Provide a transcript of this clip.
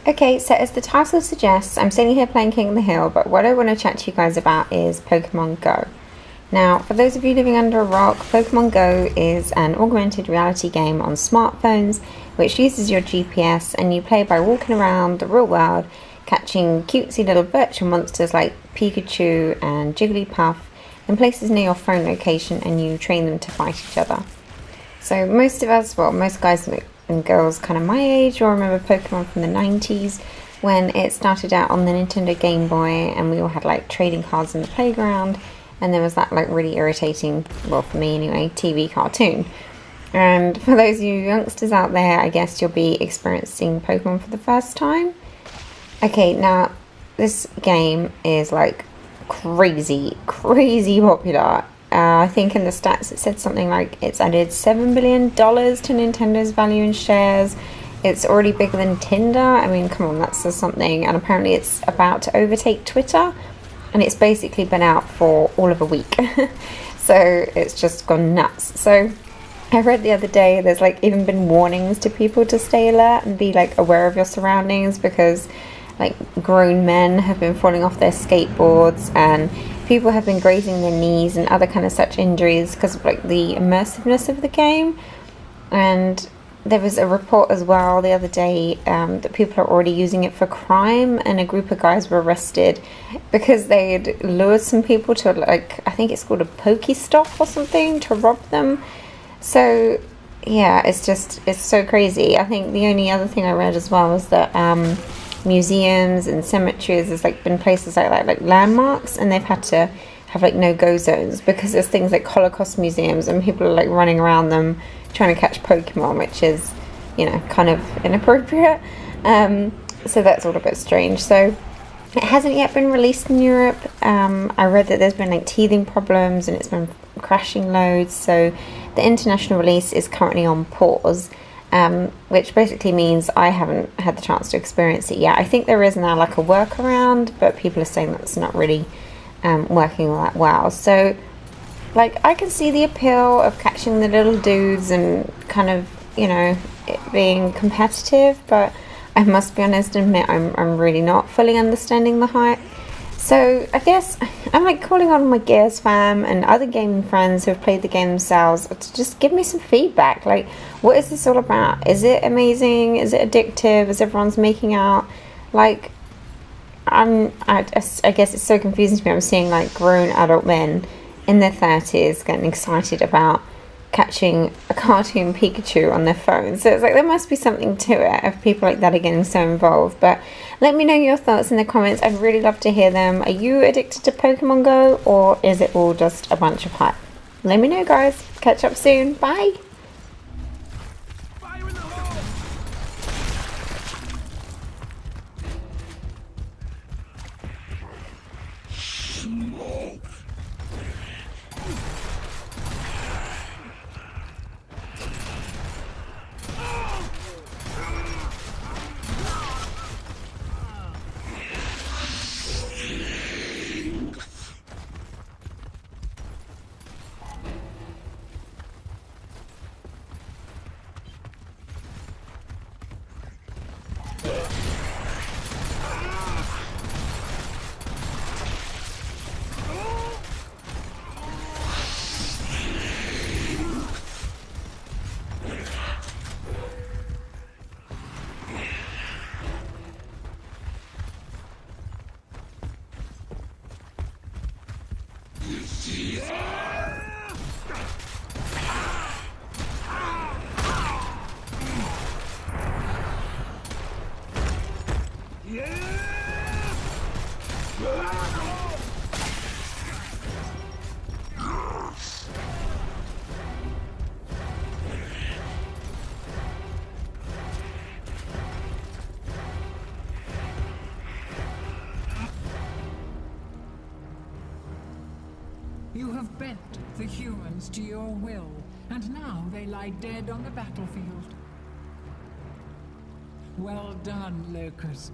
Okay, so as the title suggests, I'm sitting here playing King of the Hill, but what I want to chat to you guys about is Pokemon Go. Now, for those of you living under a rock, Pokemon Go is an augmented reality game on smartphones which uses your GPS, and you play by walking around the real world, catching cutesy little virtual monsters like Pikachu and Jigglypuff in places near your phone location, and you train them to fight each other. So most of us, well, most guys and girls kind of my age will remember Pokemon from the 90s when it started out on the Nintendo Game Boy, and we all had like trading cards in the playground, and there was that like really irritating, well for me anyway, TV cartoon. And for those of you youngsters out there, I guess you'll be experiencing Pokemon for the first time. Okay, now this game is like crazy popular. I think in the stats it said something like it's added $7 billion to Nintendo's value in shares. It's already bigger than Tinder. I mean, come on, that says something. And apparently it's about to overtake Twitter. And it's basically been out for all of a week. So it's just gone nuts. So I read the other day there's like even been warnings to people to stay alert and be like aware of your surroundings, because like grown men have been falling off their skateboards, and people have been grazing their knees and other kind of such injuries because of like the immersiveness of the game. And there was a report as well the other day that people are already using it for crime, and a group of guys were arrested because they had lured some people to like, I think it's called a Pokestop or something, to rob them. So yeah, it's so crazy. I think the only other thing I read as well was that museums and cemeteries, there's like been places like that, like landmarks, and they've had to have like no-go zones because there's things like Holocaust museums and people are like running around them trying to catch Pokemon, which is, you know, kind of inappropriate. So that's all a bit strange. So it hasn't yet been released in Europe. I read that there's been like teething problems and it's been crashing loads, so the international release is currently on pause. Which basically means I haven't had the chance to experience it yet. I think there is now like a workaround, but people are saying that's not really working all that well. So like I can see the appeal of catching the little dudes and kind of, you know, it being competitive, but I must be honest and admit I'm really not fully understanding the hype. So I guess I'm like calling on my Gears fam and other gaming friends who have played the game themselves to just give me some feedback. Like, what is this all about? Is it amazing? Is it addictive? Is everyone's making out? Like, I guess it's so confusing to me. I'm seeing like grown adult men in their 30s getting excited about catching a cartoon Pikachu on their phone. So it's like there must be something to it if people like that are getting so involved. But let me know your thoughts in the comments. I'd really love to hear them. Are you addicted to Pokemon Go, or is it all just a bunch of hype? Let me know, guys. Catch up soon. Bye. You have bent the humans to your will, and now they lie dead on the battlefield. Well done, Locust.